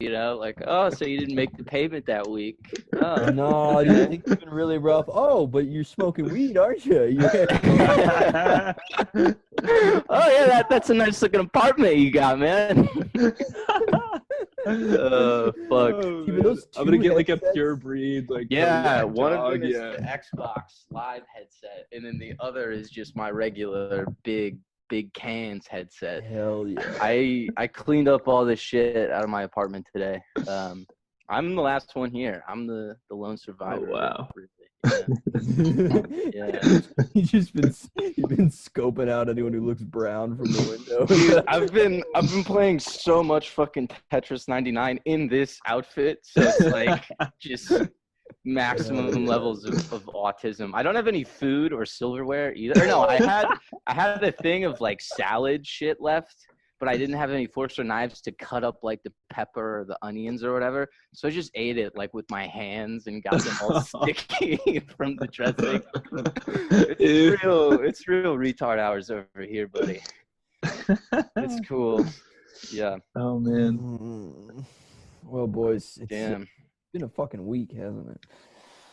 you know, like, oh, so you didn't make the payment that week. Oh, No, dude, I think it's been really rough. Oh, but you're smoking weed, aren't you? oh yeah, that's a nice looking apartment you got, man. Fuck. Oh, Even man. those I'm gonna two get like a headsets? pure breed, like Yeah, Kodiak one of dog. them is Yeah. the Xbox Live headset, and then the other is just my regular big cans headset. Hell yeah. I cleaned up all this shit out of my apartment today. I'm the last one here. I'm the lone survivor. Oh, wow. Yeah. You've been scoping out anyone who looks brown from the window. Dude, I've been playing so much fucking Tetris 99 in this outfit, so it's like just maximum levels of autism. I don't have any food or silverware either. Or no, I had a thing of like salad shit left, but I didn't have any forks or knives to cut up like the pepper or the onions or whatever. So I just ate it like with my hands and got them all sticky from the dressing. It's real retard hours over here, buddy. It's cool. Yeah. Oh man. Well, boys, it's Damn. been a fucking week, hasn't it?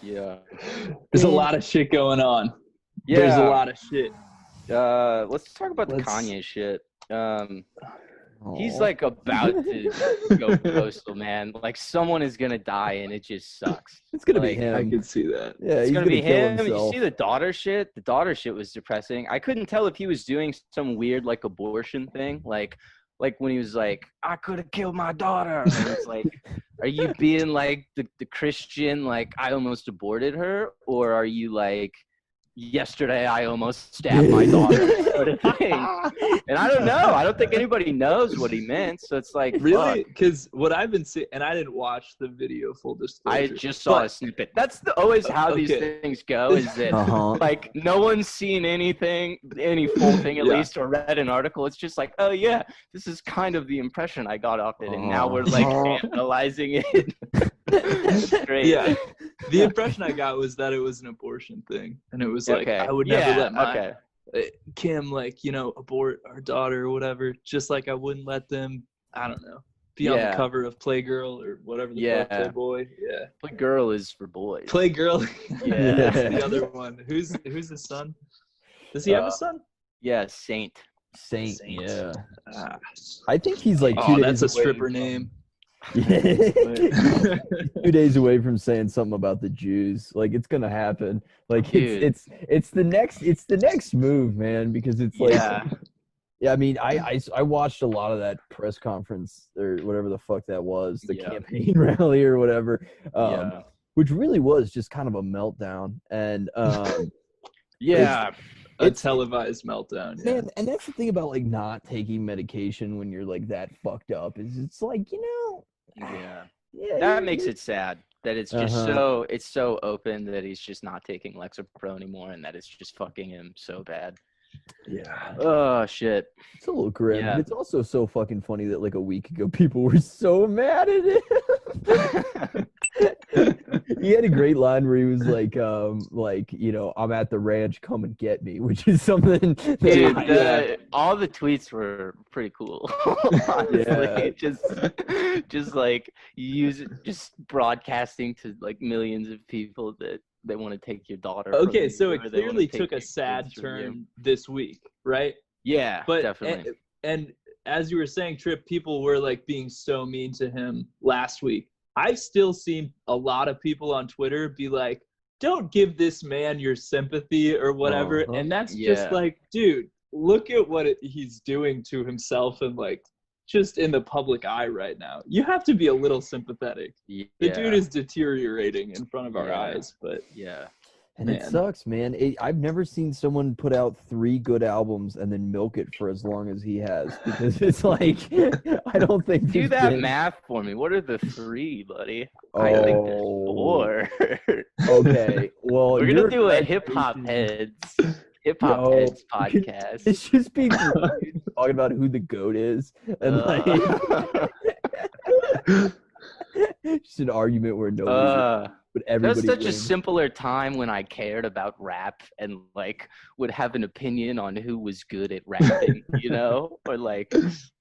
Yeah. There's a lot of shit going on. Yeah. There's a lot of shit. Let's talk about the Kanye shit. He's like about to go postal, man. Like someone is gonna die, and it just sucks. It's gonna like, be him. I can see that. Yeah, it's he's gonna be kill him. himself. You see the daughter shit? The daughter shit was depressing. I couldn't tell if he was doing some weird like abortion thing, like when he was like, I could have killed my daughter. And it's like, are you being like the Christian, like I almost aborted her, or are you like, yesterday I almost stabbed my daughter sort of thing? And I don't know. I don't think anybody knows what he meant. So it's like, really, because what I've been seeing, and I didn't watch the video, full disclosure. I just saw a snippet. That's always how these things go, is that like no one's seen anything, any full thing at least, or read an article. It's just like, oh yeah, this is kind of the impression I got off it, and now we're like analyzing it. It's great. Yeah. The impression I got was that it was an abortion thing, and it was like, I would never let my Kim, like, you know, abort our daughter or whatever, just like I wouldn't let them, I don't know, be on the cover of Playgirl or whatever the fuck, Playboy. Yeah. Playgirl is for boys. Playgirl. Yeah. That's the other one. Who's his son? Does he have a son? Yeah, Saint. Yeah. I think he's like 2 days that's a away stripper name. 2 days away from saying something about the Jews. Like, it's gonna happen. Like, it's the next move, man, because it's like I mean, I watched a lot of that press conference or whatever the fuck that was, the campaign rally or whatever, which really was just kind of a meltdown. And a televised meltdown. Man, and that's the thing about like not taking medication when you're like that fucked up, is it's like, you know, that makes it sad that it's just so open that he's just not taking Lexapro anymore, and that it's just fucking him so bad. Yeah. Oh shit. It's a little grim. But it's also so fucking funny that like a week ago people were so mad at him. He had a great line where he was like, you know, I'm at the ranch, come and get me, which is something that dude, all the tweets were pretty cool. Honestly. Just like just broadcasting to like millions of people that they want to take your daughter. Okay, so it clearly took a sad turn this week, right? Yeah, but definitely. And as you were saying, Trip, people were like being so mean to him last week. I've still seen a lot of people on Twitter be like, don't give this man your sympathy or whatever. And that's just like, dude, look at what he's doing to himself and like just in the public eye right now. You have to be a little sympathetic. The dude is deteriorating in front of our eyes, but and it sucks, man. I've never seen someone put out 3 good albums and then milk it for as long as he has, because it's like, I don't think do that math for me. What are the 3, buddy? I think there's 4. Okay, well, we're gonna do a hip hop heads podcast. It's just people talking about who the GOAT is, and like just an argument where nobody. But everybody that's such a simpler time when I cared about rap and like would have an opinion on who was good at rapping, you know, or like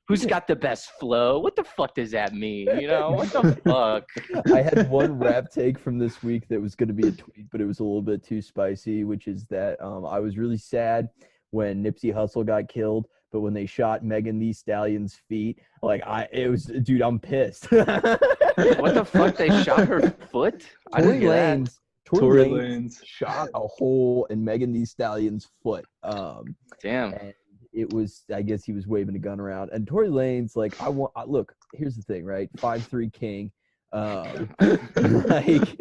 Who's got the best flow? What the fuck does that mean? You know, what the fuck? I had one rap take from this week that was going to be a tweet, but it was a little bit too spicy, which is that I was really sad when Nipsey Hussle got killed, but when they shot Megan Thee Stallion's feet, dude, I'm pissed. What the fuck? They shot her foot? I didn't hear that. Tory Lanez shot a hole in Megan Thee Stallion's foot. Damn. And it was, I guess he was waving a gun around. And Tory Lanez, like, look, here's the thing, right? 5'3" king. Like,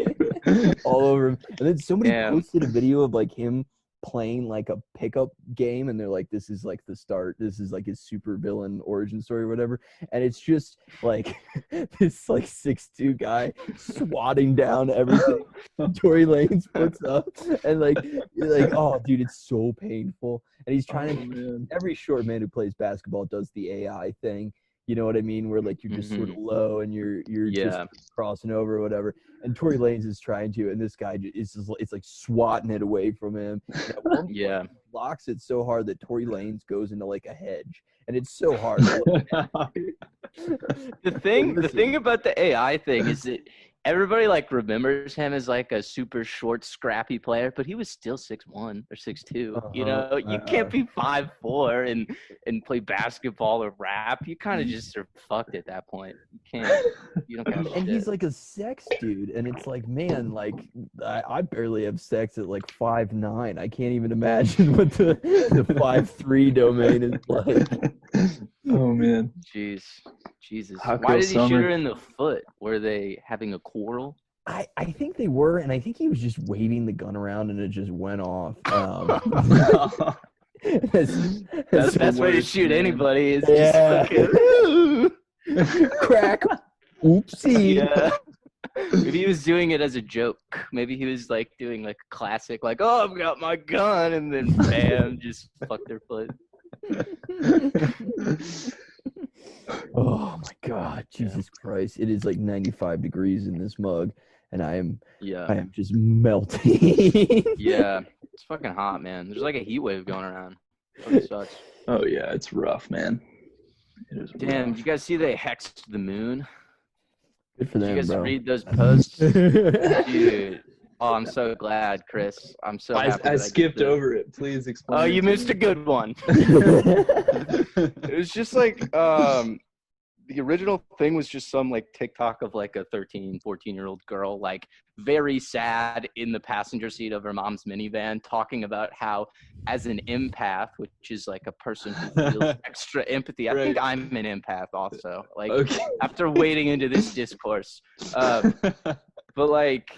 all over him. And then somebody posted a video of, like, him playing like a pickup game, and they're like, this is like the start, this is like his super villain origin story or whatever, and it's just like this like 6'2" guy swatting down everything Tory Lanez puts up, and like oh dude, it's so painful. And he's trying to every short man who plays basketball does the AI thing, you know what I mean, where like you're just sort of low and you're just crossing over or whatever. And Tory Lanez is trying to, and this guy it's like swatting it away from him. And at one point, he blocks it so hard that Tory Lanez goes into like a hedge, and it's so hard. The thing about the AI thing is that everybody like remembers him as like a super short, scrappy player, but he was still 6'1" or 6'2". You know, you can't be 5'4" and play basketball or rap. You kind of just are fucked at that point. You can't. You don't got and shit. He's like a sex dude, and it's like, man, like I barely have sex at like 5'9". I can't even imagine what the 5'3" domain is like. Oh man. Jesus. Why did he shoot her in the foot? Were they having a quarrel? I think they were, and I think he was just waving the gun around and it just went off. That's the best way to shoot anybody is just fucking crack. Oopsie. Yeah. Maybe he was doing it as a joke. Maybe he was like doing like a classic, like, oh, I've got my gun, and then bam, just fuck their foot. Oh my God, Jesus Christ! It is like 95 degrees in this mug, and I am just melting. Yeah, it's fucking hot, man. There's like a heat wave going around. It sucks. Oh yeah, it's rough, man. It is. Damn, rough. did you guys see they hexed the moon? Good for them, Did you guys bro. read those posts? Dude. Oh, I'm so glad, Chris. I'm so happy. I skipped over it. Please explain. Oh, you missed a good one. It was just like the original thing was just some like TikTok of like a 13, 14-year-old girl, like very sad in the passenger seat of her mom's minivan, talking about how as an empath, which is like a person who feels extra empathy. I think I'm an empath also, like after wading into this discourse. But like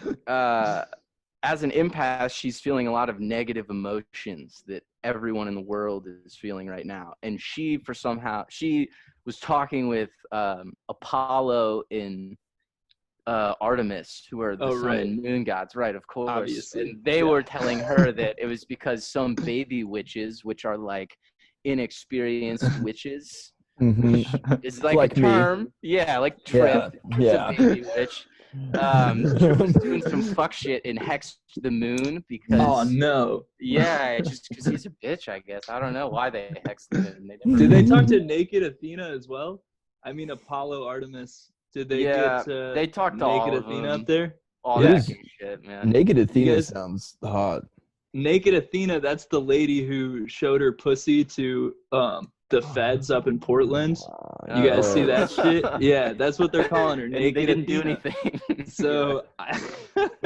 as an empath, she's feeling a lot of negative emotions that everyone in the world is feeling right now. And she was talking with Apollo and Artemis, who are the sun and moon gods, right? Of course. Obviously. And they were telling her that it was because some baby witches, which are like inexperienced witches, which is like a term. Me. Yeah, like Trip. Yeah. A baby witch. Trip was doing some fuck shit and hexed the moon because. Oh no. Yeah, just because he's a bitch, I guess. I don't know why they hexed the moon. Did they talk to naked Athena as well? I mean, Apollo, Artemis. Did they get they talked to naked Athena up there? All that shit, man. Naked Athena sounds hot. Naked Athena, that's the lady who showed her pussy to the feds up in Portland. You guys see that shit? Yeah, that's what they're calling her. Naked they didn't Athena. do anything. So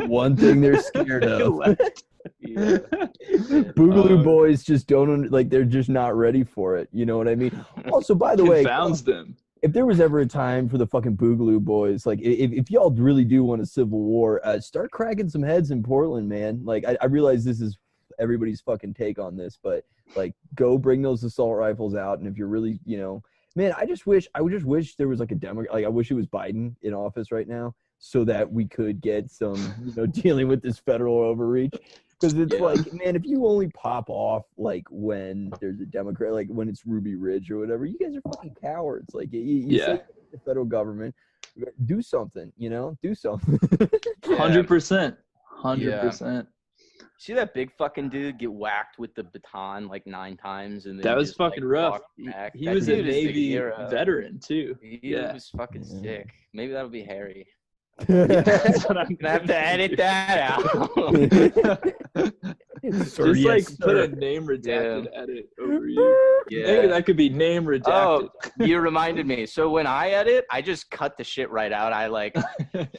one thing they're scared of. Yeah. Boogaloo boys just don't they're just not ready for it. You know what I mean? Also, by the way, confounds them. If there was ever a time for the fucking Boogaloo boys, like if y'all really do want a civil war, start cracking some heads in Portland, man. Like I realize this is everybody's fucking take on this, but like go bring those assault rifles out. And if you're really, man, I would just wish there was like a Democrat. Like I wish it was Biden in office right now, so that we could get some, dealing with this federal overreach. Because it's like, man, if you only pop off like when there's a Democrat, like when it's Ruby Ridge or whatever, you guys are fucking cowards. Like you say the federal government, do something, do something. 100%. 100%. See that big fucking dude get whacked with the baton like 9 times, and then That was just, fucking rough. He was a Navy veteran too. He was fucking sick. Maybe that'll be Harry. That's what I'm gonna have to edit that out. Just like put a name redacted edit over you. Yeah, maybe that could be name redacted. Oh, you reminded me. So when I edit, I just cut the shit right out. I like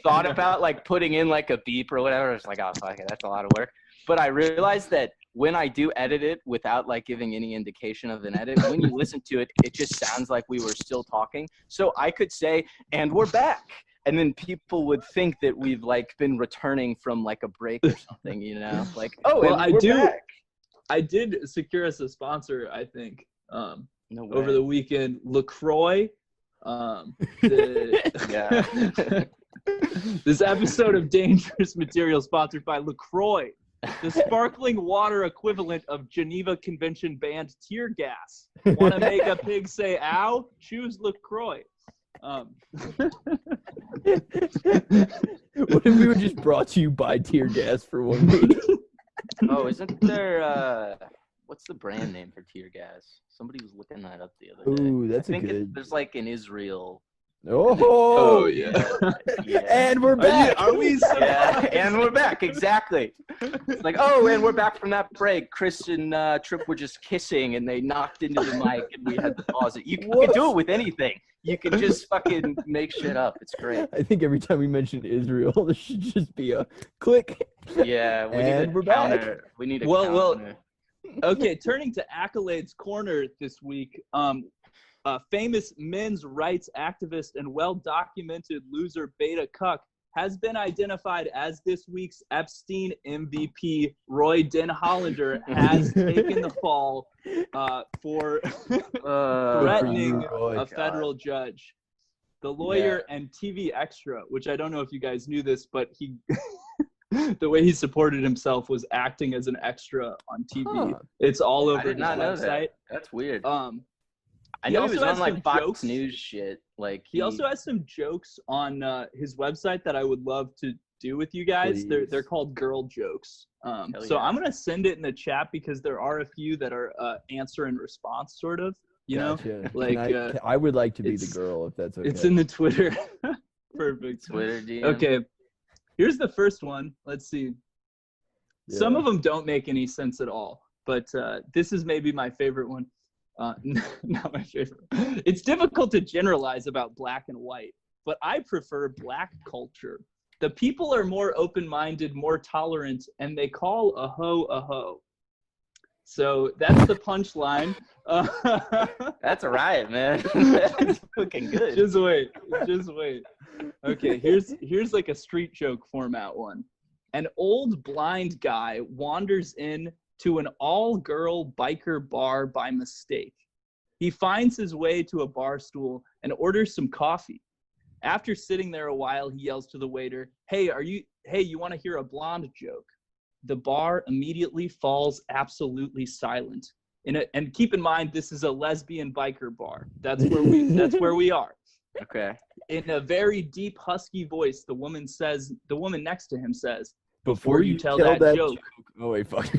thought about like putting in like a beep or whatever. I was like, oh fuck it, that's a lot of work. But I realized that when I do edit it without like giving any indication of an edit, when you listen to it, it just sounds like we were still talking. So I could say, and we're back. And then people would think that we've like been returning from like a break or something, you know, like, oh, well, and we're back. I did secure us a sponsor, I think, over the weekend. LaCroix. This episode of Dangerous Material sponsored by LaCroix, the sparkling water equivalent of Geneva Convention banned tear gas. Want to make a pig say ow? Choose LaCroix. What if we were just brought to you by tear gas for 1 week? Oh, isn't there what's the brand name for tear gas? Somebody was looking that up the other day. Ooh, that's good. There's like in Israel. Oh yeah. And we're back. Are we? And we're back. Exactly. It's like, oh, and we're back from that break. Chris and Trip were just kissing, and they knocked into the mic, and we had to pause it. You can do it with anything. You can just fucking make shit up. It's great. I think every time we mention Israel, there should just be a click. Yeah, we need a counter. We need a counter. Well, okay, turning to Accolades Corner this week, famous men's rights activist and well-documented loser Beta Cuck has been identified as this week's Epstein MVP. Roy Den Hollander has taken the fall for threatening a federal judge. The lawyer and TV Extra, which I don't know if you guys knew this, but he the way he supported himself was acting as an extra on TV. It's all over his website. That's weird. I know he was on like Fox News shit. Like he also has some jokes on his website that I would love to do with you guys. They're called girl jokes. So I'm gonna send it in the chat because there are a few that are answer and response sort of. You know, like I would like to be the girl if that's okay. It's in the Twitter. Perfect. Twitter DM. Okay, here's the first one. Let's see. Yeah. Some of them don't make any sense at all, but this is maybe my favorite one. Not my favorite. It's difficult to generalize about black and white, but I prefer black culture. The people are more open-minded, more tolerant, and they call a hoe a hoe. So that's the punchline. That's a riot, man. That's looking good. Just wait. Okay, here's like a street joke format one. An old blind guy wanders in to an all-girl biker bar by mistake. He finds his way to a bar stool and orders some coffee. After sitting there a while, he yells to the waiter, Hey, you want to hear a blonde joke? The bar immediately falls absolutely silent. And keep in mind, this is a lesbian biker bar. That's where we are. Okay. In a very deep, husky voice, the woman next to him says, Before you tell that joke. Oh, wait, fuck.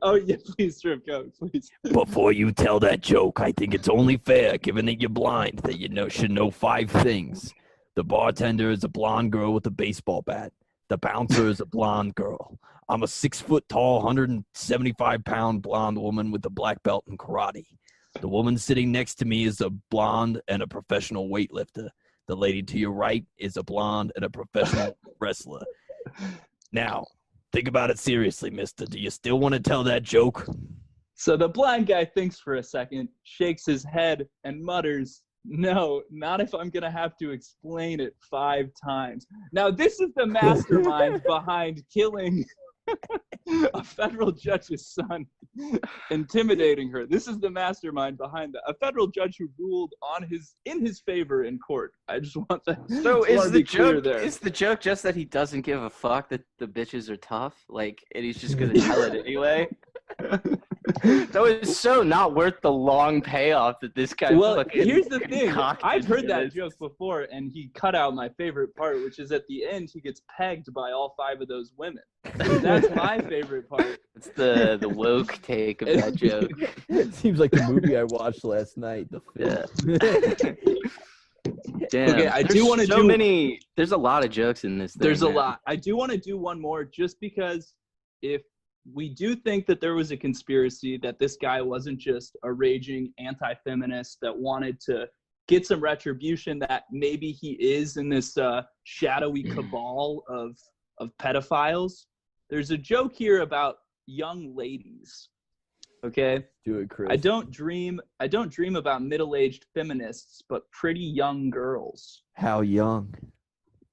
Oh, yeah, please, Trip, go, please. Before you tell that joke, I think it's only fair, given that you're blind, that you should know 5 things. The bartender is a blonde girl with a baseball bat. The bouncer is a blonde girl. I'm a 6-foot-tall, 175-pound blonde woman with a black belt in karate. The woman sitting next to me is a blonde and a professional weightlifter. The lady to your right is a blonde and a professional wrestler. Now, think about it seriously, mister. Do you still want to tell that joke? So the blind guy thinks for a second, shakes his head, and mutters, No, not if I'm going to have to explain it 5 times. Now, this is the mastermind behind killing a federal judge's son, intimidating her. This is the mastermind behind that. A federal judge who ruled in his favor in court. I just want that. So is the joke just that he doesn't give a fuck that the bitches are tough? Like, and he's just gonna tell it anyway? That was so not worth the long payoff that this guy. Well, here's the thing. I've heard that this. joke before, and he cut out my favorite part, which is at the end he gets pegged by all 5 of those women. That's my favorite part. It's the woke take of that joke. It seems like the movie I watched last night. The film. Damn. Okay, I do want to do many. There's a lot of jokes in this thing. There's a lot. I do want to do one more just because if we do think that there was a conspiracy, that this guy wasn't just a raging anti-feminist that wanted to get some retribution, that maybe he is in this shadowy cabal of pedophiles. There's a joke here about young ladies. Okay? Do it, Chris. I don't dream about middle-aged feminists, but pretty young girls. How young?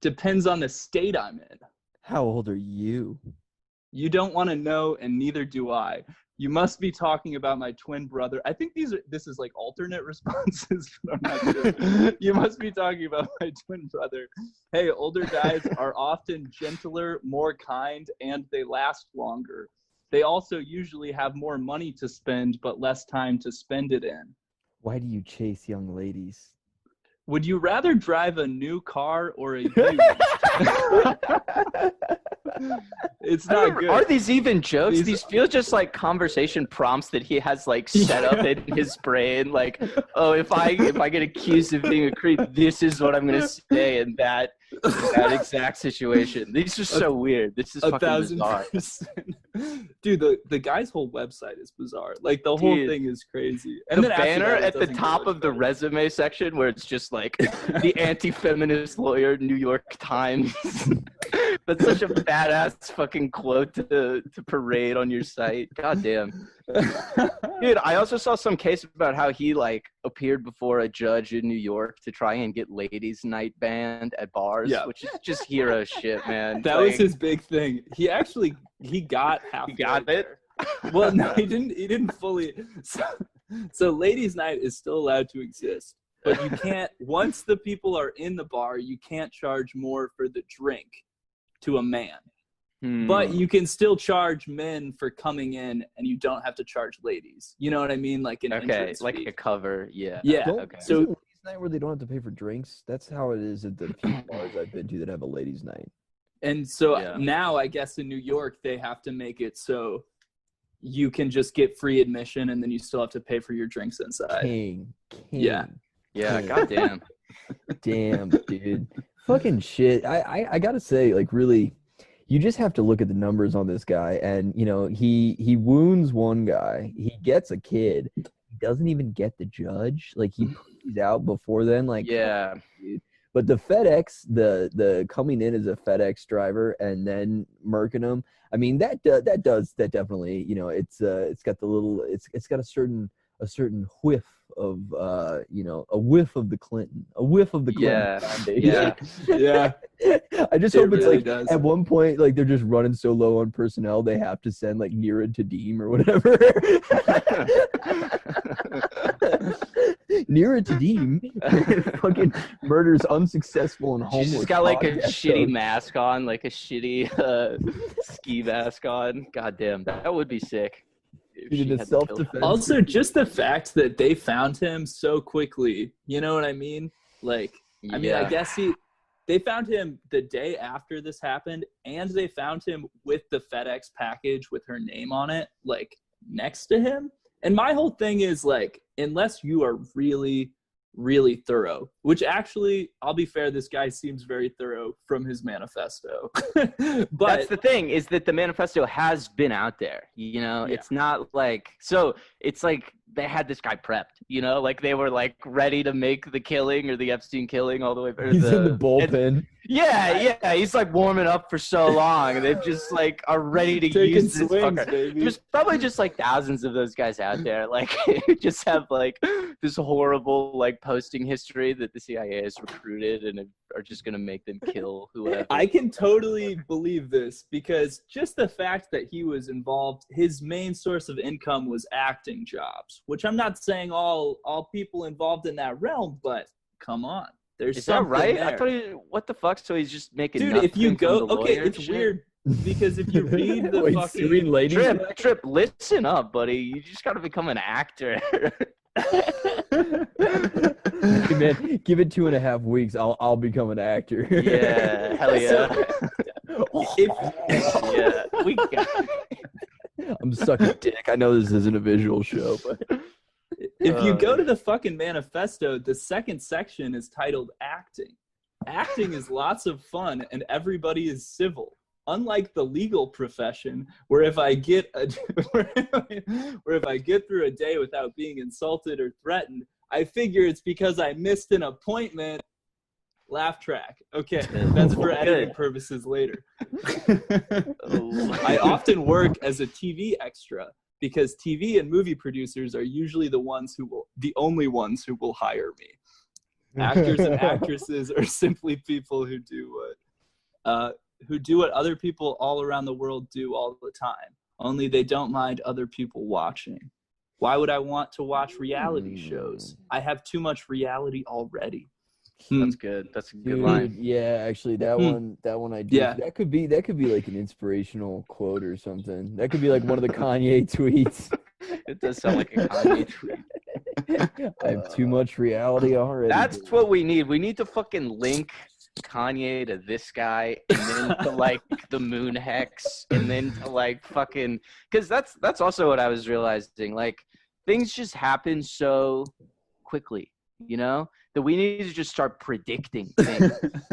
Depends on the state I'm in. How old are you? You don't want to know, and neither do I. You must be talking about my twin brother. I think this is like alternate responses, but I'm not sure. You must be talking about my twin brother. Hey, older guys are often gentler, more kind, and they last longer. They also usually have more money to spend, but less time to spend it in. Why do you chase young ladies? Would you rather drive a new car or a used? It's not good. Are these even jokes? These feel just like conversation prompts that he has like set up in his brain. Like, oh, if I get accused of being a creep, this is what I'm gonna say in that exact situation. These are so weird. This is fucking bizarre. Dude, the guy's whole website is bizarre. Like the whole thing is crazy. And the banner at the top of the resume section where it's just like the anti-feminist lawyer, New York Times. That's such a badass fucking quote to parade on your site. God damn. Dude, I also saw some case about how he like appeared before a judge in New York to try and get ladies' night banned at bars, which is just hero shit, man. That was his big thing. He got half. He got it. Well, no, he didn't fully. So ladies' night is still allowed to exist, but you can't. Once the people are in the bar, you can't charge more for the drink to a man. But you can still charge men for coming in, and you don't have to charge ladies. You know what I mean? Like an entrance like fee. a cover. Yeah. Yeah. Okay. So ladies' night where they don't have to pay for drinks. That's how it is at the few bars I've been to that have a ladies' night. And so now I guess in New York they have to make it so you can just get free admission, and then you still have to pay for your drinks inside. King. Yeah. Goddamn. Damn, dude. Fucking shit. I gotta say, like, really, you just have to look at the numbers on this guy, and you know, he wounds one guy, he gets a kid, he doesn't even get the judge, like he's out before then, like dude. But the FedEx, the coming in as a FedEx driver and then murking him, I mean that definitely, you know, it's got the little, it's got a certain whiff of a whiff of the Clinton, Foundation. Yeah. I just hope it's really like does. At one point, like they're just running so low on personnel, they have to send like Nira Tadim or whatever. Nira Tadim fucking murders unsuccessful and homeless. She's got like a shitty mask on, like a shitty ski mask on. God damn, that would be sick. Self-defense. Also, just the fact that they found him so quickly, you know what I mean? Like, I mean, I guess they found him the day after this happened, and they found him with the FedEx package with her name on it, like, next to him. And my whole thing is, like, unless you are really, really thorough, which actually, I'll be fair, this guy seems very thorough from his manifesto. But that's the thing, is that the manifesto has been out there, you know? It's not like, so it's like they had this guy prepped, you know? Like they were like ready to make the killing or the Epstein killing all the way. He's in the bullpen. Yeah, he's like warming up for so long. They've just like are ready to use this fucker. Baby. There's probably just like thousands of those guys out there, like just have like this horrible like posting history that the CIA has recruited and are just gonna make them kill whoever. I can totally believe this because just the fact that he was involved, his main source of income was acting jobs, which I'm not saying all people involved in that realm, but come on. There's Is that right? There. I thought what the fuck? So he's just making. Dude, if you go, okay, it's weird. Because if you read the Wait, fucking you mean ladies? Trip, listen up, buddy. You just got to become an actor. Hey, man, give it 2.5 weeks. I'll become an actor. Yeah, hell yeah. Yeah, we got. I'm sucking dick. I know this isn't a visual show, but if you go to the fucking manifesto, the second section is titled acting. Acting is lots of fun and everybody is civil. Unlike the legal profession, where if I get through a day without being insulted or threatened, I figure it's because I missed an appointment. Laugh track. Okay, that's for editing purposes later. I often work as a TV extra because TV and movie producers are usually the only ones who will hire me. Actors and actresses are simply people who do what other people all around the world do all the time. Only they don't mind other people watching. Why would I want to watch reality shows? I have too much reality already. That's good. That's a good line. Yeah, actually, that one I do. Yeah. That could be like an inspirational quote or something. That could be like one of the Kanye tweets. It does sound like a Kanye tweet. I have too much reality already. That's what we need. We need to fucking link Kanye to this guy, and then to like the moon hex, and then to like fucking, because that's also what I was realizing. Like, things just happen so quickly, you know, that we need to just start predicting things,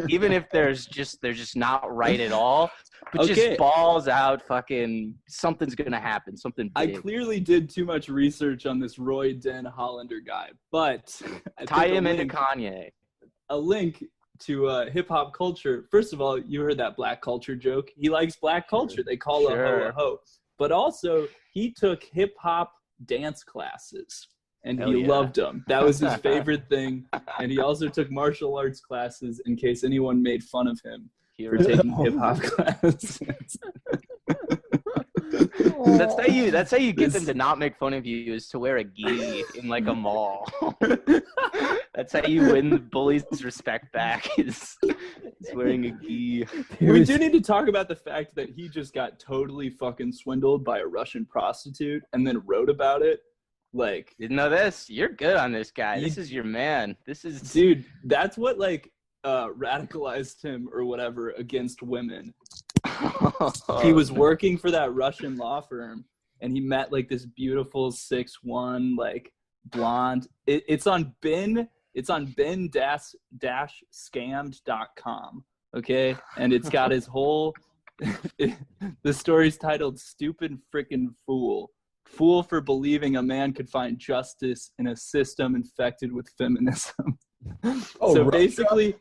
even if they're just not right at all. But just balls out, fucking something's gonna happen, something big. I clearly did too much research on this Roy Den Hollander guy, but tie him into Kanye. A link to hip hop culture. First of all, you heard that black culture joke. He likes black culture. They call a ho. But also, he took hip hop dance classes, and he loved them. That was his favorite thing. And he also took martial arts classes in case anyone made fun of him for taking hip hop classes. That's how you get them to not make fun of you, is to wear a gi in like a mall. That's how you win the bullies' respect back, is wearing a gi. We do need to talk about the fact that he just got totally fucking swindled by a Russian prostitute and then wrote about it. Like, didn't know this. You're good on this guy. This is your man. Dude, that's what like radicalized him or whatever against women. He was working for that Russian law firm, and he met like this beautiful 6'1", like blonde. It's on ben-scammed.com. Okay, and it's got his whole. The story's titled "Stupid Frickin' Fool." Fool for believing a man could find justice in a system infected with feminism. So basically,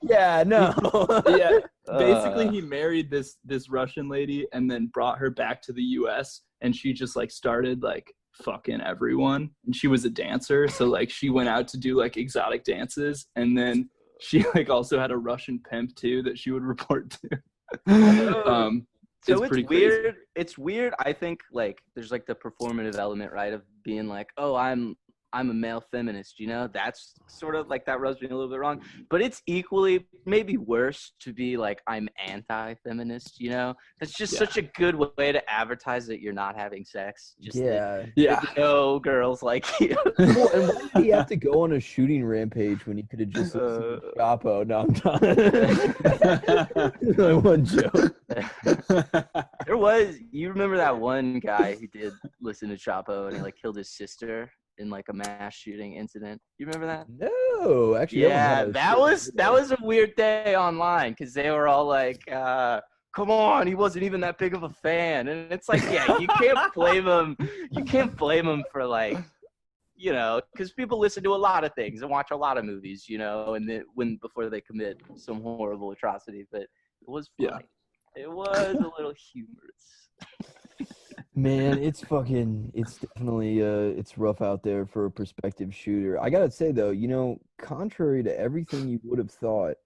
basically he married this Russian lady and then brought her back to the US, and she just like started like fucking everyone, and she was a dancer, so like she went out to do like exotic dances, and then she like also had a Russian pimp too that she would report to. So it's weird. Crazy. It's weird. I think like there's like the performative element, right, of being like, oh, I'm a male feminist, you know? That's sort of like, that rubs me a little bit wrong. But it's equally, maybe worse, to be like, I'm anti-feminist, you know? That's just such a good way to advertise that you're not having sex. Just no girls like you. Well, and why did he have to go on a shooting rampage when he could have just listened to Chapo? No, I'm not. Like one joke. You remember that one guy who did listen to Chapo and he like killed his sister in like a mass shooting incident? You remember that? No, actually. Yeah, that was a weird day online, because they were all like, come on, he wasn't even that big of a fan. And it's like, yeah, you can't blame him. You can't blame him for like, you know, because people listen to a lot of things and watch a lot of movies, you know, and before they commit some horrible atrocity. But it was funny. Yeah. It was a little humorous. Man, it's definitely it's rough out there for a prospective shooter. I gotta say though, you know, contrary to everything you would have thought,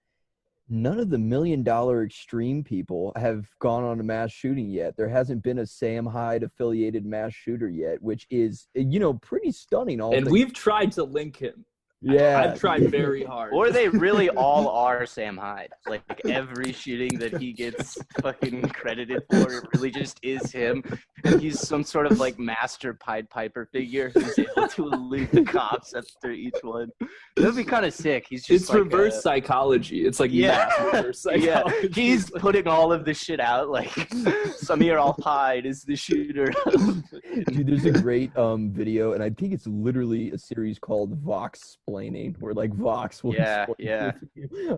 none of the $1 million extreme people have gone on a mass shooting yet. There hasn't been a Sam Hyde affiliated mass shooter yet, which is, you know, pretty stunning. And we've tried to link him. Yeah. I've tried very hard. Or they really all are Sam Hyde. Like every shooting that he gets fucking credited for, it really just is him. And he's some sort of like master Pied Piper figure who's able to elude the cops after each one. That'd be kind of sick. He's just It's like reverse psychology. It's like mass reverse psychology. Yeah, he's putting all of this shit out. Like Samir Al-Hyde is the shooter. Dude, there's a great video, and I think it's literally a series called Vox Explaining, where like Vox will explain it to you.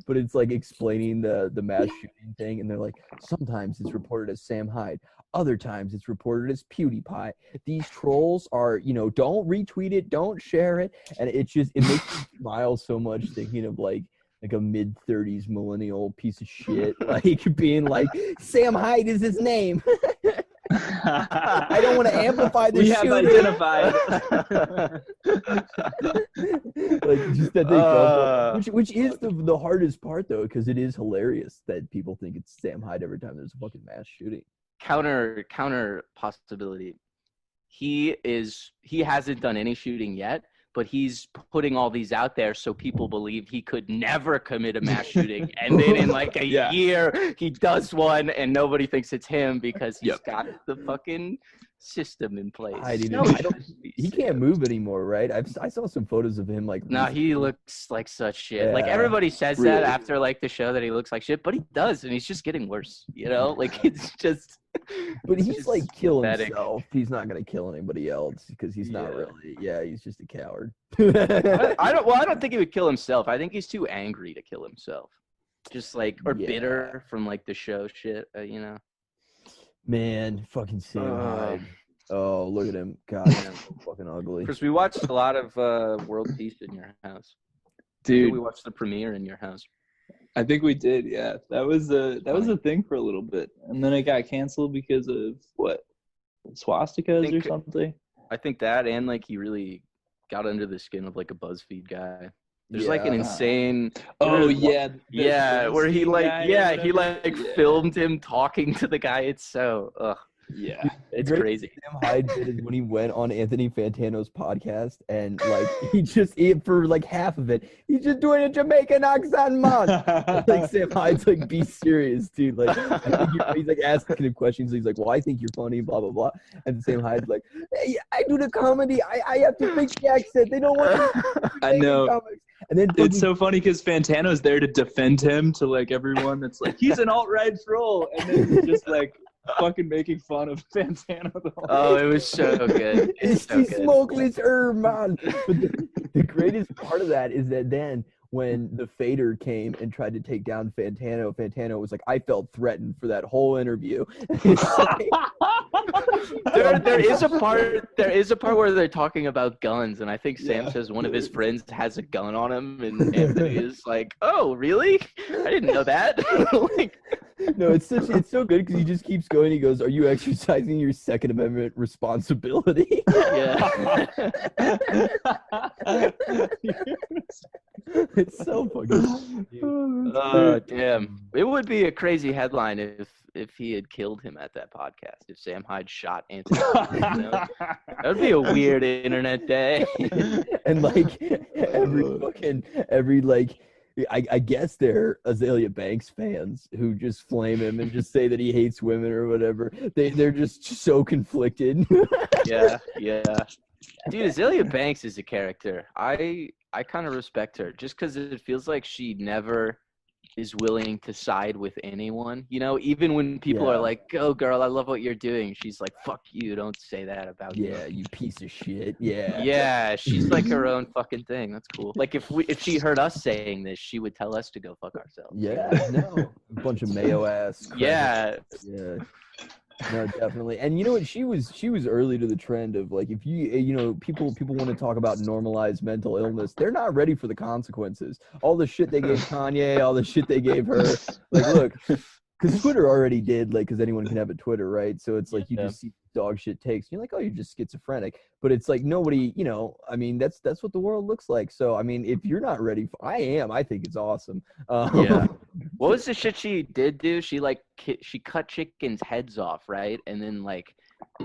But it's like explaining the mass shooting thing, and they're like, sometimes it's reported as Sam Hyde, other times it's reported as PewDiePie. These trolls are, don't retweet it, don't share it, and it makes me smile so much thinking of like a mid-30s millennial piece of shit, like being like, Sam Hyde is his name. I don't want to amplify this. We have identified. Like just that they felt, which is the hardest part though, because it is hilarious that people think it's Sam Hyde every time there's a fucking mass shooting. Counter possibility. He hasn't done any shooting yet, but he's putting all these out there so people believe he could never commit a mass shooting. And then in like a year, he does one and nobody thinks it's him because he's got the fucking system in place. He can't move anymore, right? I saw some photos of him like. No, he looks like such shit. Yeah. Like everybody says that after like the show that he looks like shit, but he does, and he's just getting worse. Like it's just. But he's like killing himself. He's not gonna kill anybody else because he's not really. Yeah, he's just a coward. I don't think he would kill himself. I think he's too angry to kill himself. Just like bitter from like the show shit. Man, fucking Sam Hyde. Oh, look at him. God, he's so fucking ugly. Because we watched a lot of World Peace in your house. Dude, we watched the premiere in your house. I think we did, yeah. That was a thing for a little bit. And then it got canceled because of what? Swastikas or something? I think that, and like he really got under the skin of like a BuzzFeed guy. There's like an insane. Where he filmed him talking to the guy. It's so it's crazy. Sam Hyde did is when he went on Anthony Fantano's podcast and like for like half of it, he's just doing a Jamaican accent, man. Like Sam Hyde's like, be serious, dude. Like he's like asking him questions. He's like, well, I think you're funny, blah blah blah. And Sam Hyde's like, hey, I do the comedy. I have to fix the accent. They don't want to. I know. Comics. And then it's so funny because Fantano's there to defend him to like everyone that's like, he's an alt-right troll, and then he's just like fucking making fun of Fantano the whole it was so good. It's so good. Smokeless herb, man. But the greatest part of that is that then when the Fader came and tried to take down Fantano was like, I felt threatened for that whole interview. There is a part where they're talking about guns, and I think Sam says one of his friends has a gun on him, and Anthony is like, "Oh, really? I didn't know that." No, it's so good because he just keeps going. He goes, "Are you exercising your Second Amendment responsibility?" Yeah. It's so fucking. Oh damn! It would be a crazy headline if he had killed him at that podcast. If Sam Hyde shot Anthony, that would be a weird internet day. And like every like. I guess they're Azalea Banks fans who just flame him and just say that he hates women or whatever. They're just so conflicted. Yeah. Dude, Azalea Banks is a character. I kind of respect her just because it feels like she never is willing to side with anyone. Even when people are like, "Go, girl, I love what you're doing," she's like, "Fuck you, don't say that about me." Yeah, you piece of shit. Yeah. Yeah, she's like her own fucking thing. That's cool. Like if she heard us saying this, she would tell us to go fuck ourselves. Yeah, no. A bunch of mayo ass. Yeah. Yeah. No, definitely. And you know what? She was early to the trend of like, if people want to talk about normalized mental illness, they're not ready for the consequences. All the shit they gave Kanye, all the shit they gave her. Like, look, because Twitter already did, like, because anyone can have a Twitter, right? So it's like you just see dog shit takes. You're like, oh, you're just schizophrenic. But it's like nobody, I mean, that's what the world looks like. So I mean, if you're not ready, I think it's awesome. Yeah. What was the shit she did do? She cut chickens' heads off, right? And then like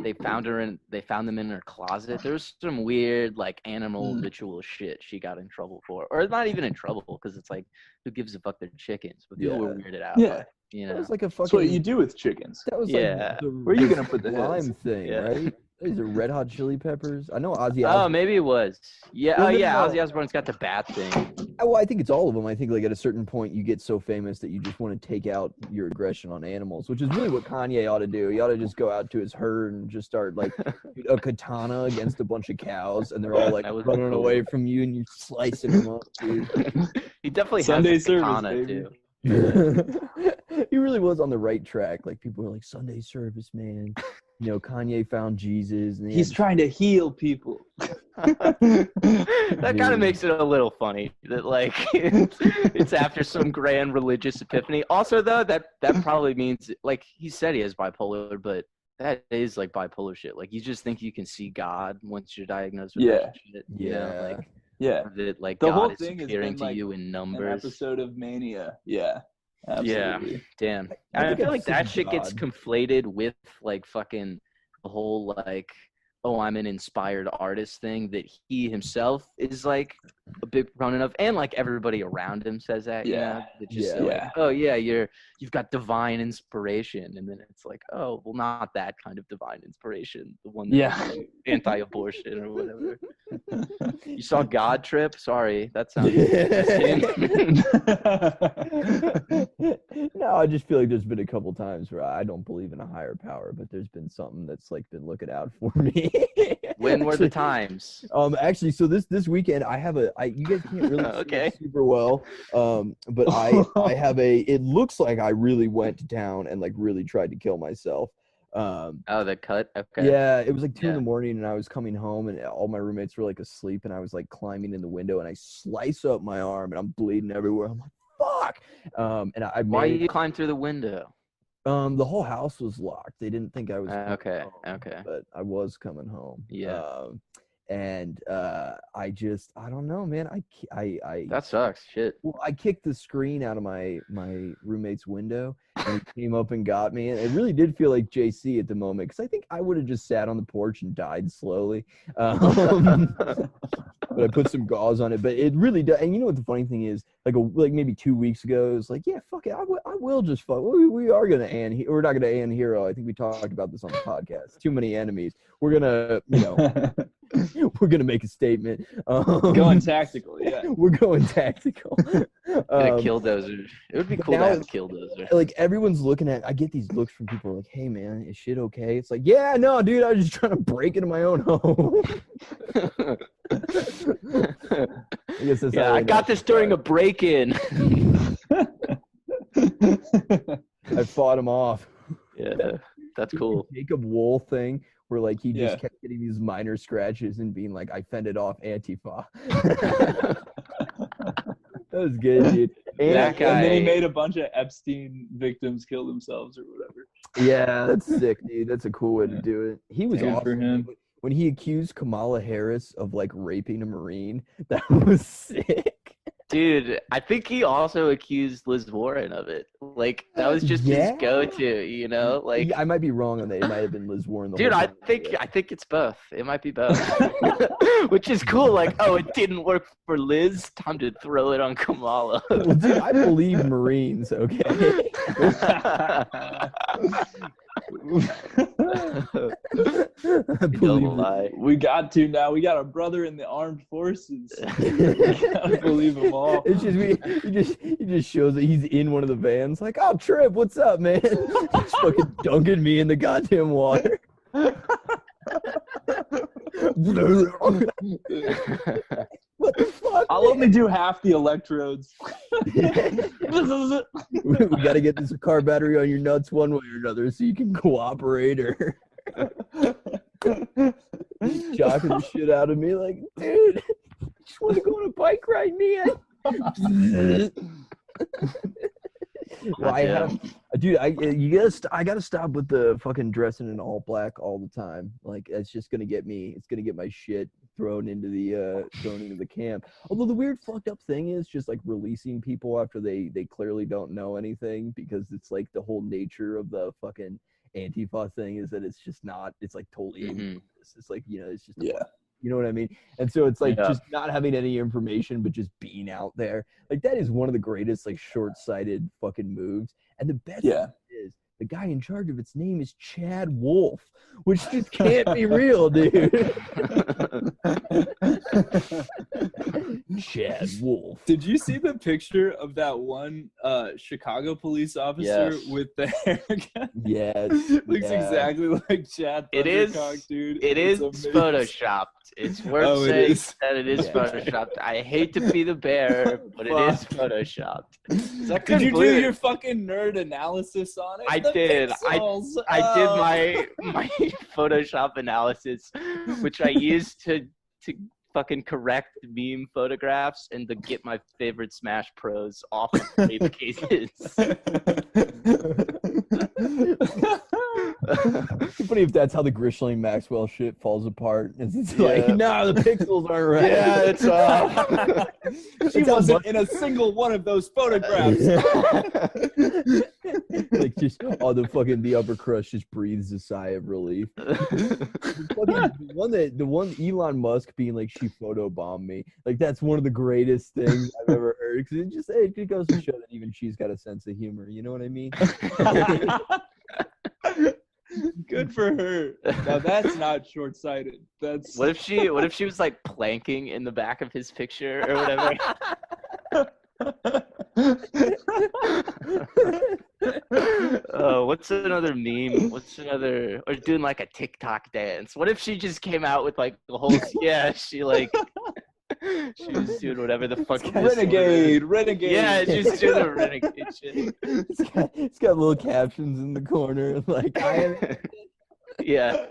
they found them in her closet. There was some weird like animal ritual shit she got in trouble for, or not even in trouble because it's like, who gives a fuck? They're chickens, but people were weirded out. Yeah, by, you That know, was like a fucking. that's what you do with chickens. That was Yeah. like the Where are you gonna put the lime hits? thing, Yeah. right? These are Red Hot Chili Peppers. I know Ozzy Oh, Osbourne. maybe it was. Yeah. Well, Oh, no, yeah. no. Ozzy Osbourne's got the bat thing. Well, I think it's all of them. I think like at a certain point you get so famous that you just want to take out your aggression on animals, which is really what Kanye ought to do. He ought to just go out to his herd and just start like a katana against a bunch of cows, and they're all like running away from you, and you're slicing them up, dude. He definitely Sunday has a service, katana baby. too. He really was on the right track. Like people were like, Sunday service, man. You know, Kanye found Jesus, and He's trying to heal people. That kind of makes it a little funny that like it's after some grand religious epiphany. Also, though, that probably means like he said he has bipolar, but that is like bipolar shit. Like you just think you can see God once you're diagnosed with that shit. You know? Like that like The God whole is thing has appearing been, to like, you in an numbers. episode of Mania. Yeah, absolutely. Yeah, damn. I I think feel I've like that seen shit gets God. conflated with like fucking the whole like, oh, I'm an inspired artist thing that he himself is like a big proponent of, and like everybody around him says that. You know, that just say, like, oh yeah, you've got divine inspiration, and then it's like, oh well, not that kind of divine inspiration, the one that's anti-abortion or whatever. You saw God Trip? Sorry, that sounds. No, I just feel like there's been a couple times where I don't believe in a higher power, but there's been something that's like been looking out for me. When were the times? Actually, so this weekend you guys can't really see it super well, but I have it looks like I really went down and like really tried to kill myself. The cut. Okay. Yeah, it was like 2 a.m, and I was coming home, and all my roommates were like asleep, and I was like climbing in the window, and I slice up my arm, and I'm bleeding everywhere. I'm like, fuck. And Why you climb through the window? The whole house was locked. They didn't think I was okay. But I was coming home. Yeah. And I don't know, man. I that sucks. Shit. Well, I kicked the screen out of my roommate's window, and he came up and got me. And it really did feel like JC at the moment, because I think I would have just sat on the porch and died slowly. But I put some gauze on it. But it really does. And you know what the funny thing is? Like maybe 2 weeks ago, it was like, yeah, fuck it. I will just fuck. We are gonna we're not gonna end hero. I think we talked about this on the podcast. Too many enemies. We're gonna, we're gonna make a statement. Going tactical, yeah. We're going tactical. Gonna Killdozer. It would be cool to have a Killdozer. Like everyone's looking at. I get these looks from people like, "Hey man, is shit okay?" It's like, "Yeah, no, dude. I was just trying to break into my own home." I guess that's I got this during a break-in. I fought him off. Yeah, that's cool. Jacob Wool thing where like he just kept getting these minor scratches and being like, I fended off Antifa. That was good, dude. And then he made a bunch of Epstein victims kill themselves or whatever. Yeah, that's sick, dude. That's a cool way to do it. He was awesome. For him. When he accused Kamala Harris of like raping a Marine, that was sick. Dude, I think he also accused Liz Warren of it. Like that was just his go-to, Like I might be wrong on that. It might have been Liz Warren. Dude, I think it's both. It might be both. Which is cool. Like, oh, it didn't work for Liz. Time to throw it on Kamala. Well, dude, I believe Marines. Okay. Don't lie. We got to now. We got a brother in the armed forces. Gotta believe them all. It's just he just shows that he's in one of the vans. Like, oh, Trip, what's up, man? Just fucking dunking me in the goddamn water. What the fuck? I'll only do half the electrodes. We got to get this car battery on your nuts one way or another so you can cooperate or shocking the shit out of me like, dude, I just want to go on a bike ride, man. Well, I gotta stop with the fucking dressing in all black all the time. Like it's just gonna get me. It's gonna get my shit thrown into the camp. Although the weird fucked up thing is just like releasing people after they clearly don't know anything, because it's like the whole nature of the fucking Antifa thing is that it's just not. It's like totally. Mhm. It's like it's just Yeah. You know what I mean? And so it's like Yeah. just not having any information, but just being out there. Like that is one of the greatest like short-sighted fucking moves. And the best Yeah. thing is the guy in charge of its name is Chad Wolf, which just can't be real, dude. Chad Wolf. Did you see the picture of that one Chicago police officer Yes. with the haircut? Yes. Looks exactly like Chad It is. Thundercock, dude. It is It's amazing. photoshopped. It's worth Oh, it saying is. that it is Yeah. photoshopped. I hate to be the bearer, but it is photoshopped. Did you do your fucking nerd analysis on it? I The did. pixels. I did Oh. my Photoshop analysis, which I used to fucking correct meme photographs and to get my favorite Smash Pros off of briefcases. It's funny if that's how the Grishling Maxwell shit falls apart. It's Yeah. like, no, the pixels aren't right. Yeah, it's She It's how wasn't in a single one of those photographs. Like just the upper crust just breathes a sigh of relief. The one Elon Musk being like, she photobombed me. Like that's one of the greatest things I've ever heard. Because it goes to show that even she's got a sense of humor. You know what I mean? Good for her. Now that's not short-sighted. That's What if she was like planking in the back of his picture or whatever? What's another meme? Or doing like a TikTok dance? What if she just came out with like the whole she was doing whatever the fuck renegade. Yeah, she's doing a renegade shit. It's got little captions in the corner like Yeah.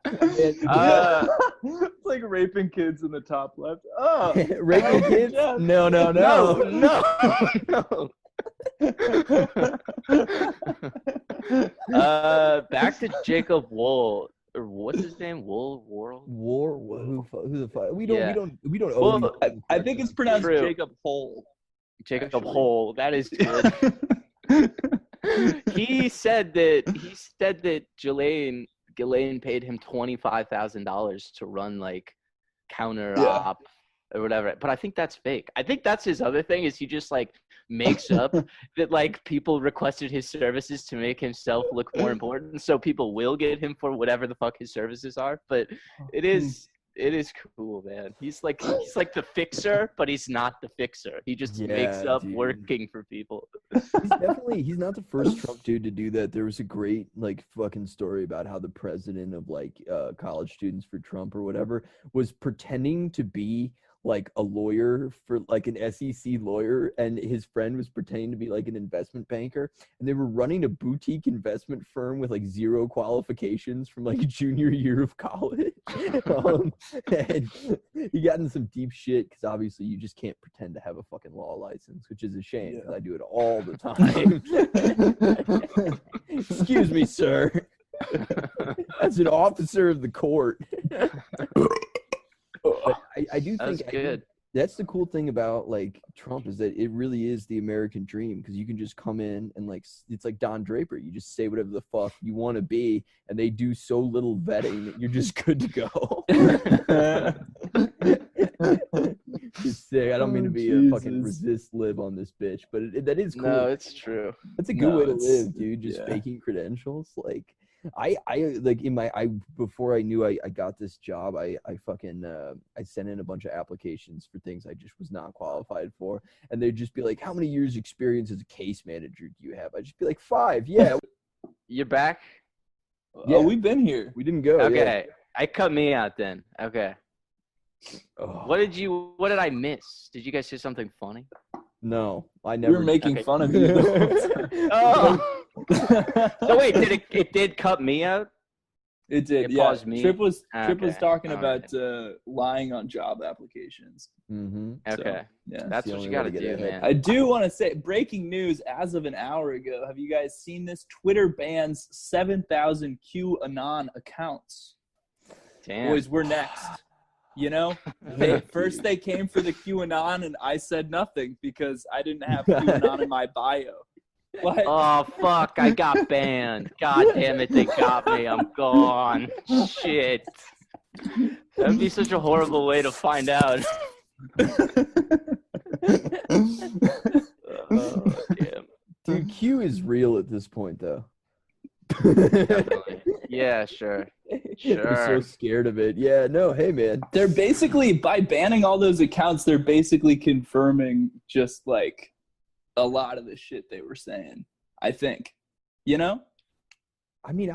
It's like raping kids in the top left. Oh, raping kids? yeah. No. Back to Jacob Wool, or what's his name? Who the fuck? We don't Well, owe these I think it's pronounced True. Jacob Hole. Jacob Actually. Hole. That is good. He said that Ghislaine paid him $25,000 to run like counter op or whatever. But I think that's fake. I think that's his other thing is he just like makes up that like people requested his services to make himself look more important, so people will get him for whatever the fuck his services are. But it is cool, man. He's like the fixer, but he's not the fixer. He just makes up working for people. He's not the first Trump dude to do that. There was a great like fucking story about how the president of like college students for Trump or whatever was pretending to be like a lawyer for like an SEC lawyer, and his friend was pretending to be like an investment banker, and they were running a boutique investment firm with like zero qualifications from like junior year of college. And he got in some deep shit because obviously you just can't pretend to have a fucking law license, which is a shame because I do it all the time. Excuse me, sir. As an officer of the court. I do think good. That's the cool thing about like Trump is that it really is the American dream, because you can just come in and like it's like Don Draper. You just say whatever the fuck you want to be, and they do so little vetting that you're just good to go. Just say, I don't mean to be a fucking resist lib on this bitch, but that is cool. No, it's true. That's a good way to live, dude. Just faking credentials. Like I like before I knew I got this job, I sent in a bunch of applications for things I just was not qualified for, and they'd just be like, how many years experience as a case manager do you have? I'd just be like 5. Yeah. You're back? Yeah, we've been here. We didn't go. Okay. I cut me out then. Okay. Oh. What did I miss? Did you guys say something funny? No, I never. We were making fun of you. Oh. So wait, it did cut me out? It did. It Yeah. paused me? Trip was talking All about lying on job applications. Mm-hmm. Okay. So, yeah. That's what you got to do, man. I do want to say, breaking news as of an hour ago. Have you guys seen this? Twitter bans 7,000 QAnon accounts. Damn. Boys, we're next. You know, first they came for the QAnon, and I said nothing because I didn't have QAnon in my bio. What? Oh fuck! I got banned. God damn it! They got me. I'm gone. Shit. That'd be such a horrible way to find out. Oh damn. Dude, Q is real at this point, though. Definitely. Yeah, sure. They're so scared of it. Yeah, no, hey, man. They're basically, by banning all those accounts, they're basically confirming just like a lot of the shit they were saying, I think. You know? I mean,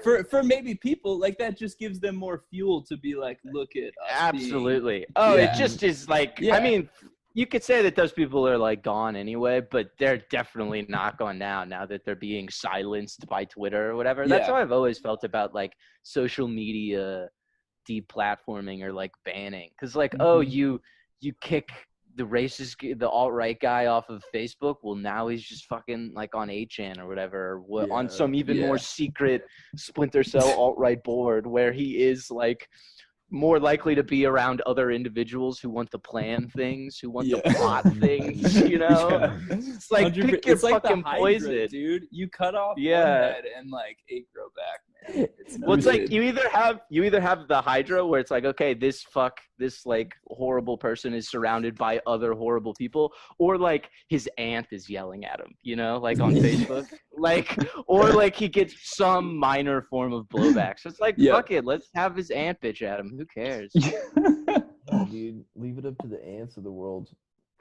for maybe people, like, that just gives them more fuel to be like, look at us. Absolutely. It just is like, I mean, you could say that those people are like gone anyway, but they're definitely not gone now that they're being silenced by Twitter or whatever. That's how I've always felt about like social media deplatforming or like banning. Because like, you kick the racist, the alt-right guy off of Facebook. Well, now he's just fucking like on 8chan or whatever, or on some even more secret Splinter Cell alt-right board where he is like more likely to be around other individuals who want to plan things, who want to plot things, you know? It's like, pick your fucking poison, dude. You cut off one head and like 8 grow back, man. It's like you either have the Hydra where it's like, okay, this like horrible person is surrounded by other horrible people, or like his aunt is yelling at him, you know, like on Facebook, like, or like he gets some minor form of blowback. So it's like, fuck it, let's have his aunt bitch at him. Who cares? Dude, leave it up to the ants of the world.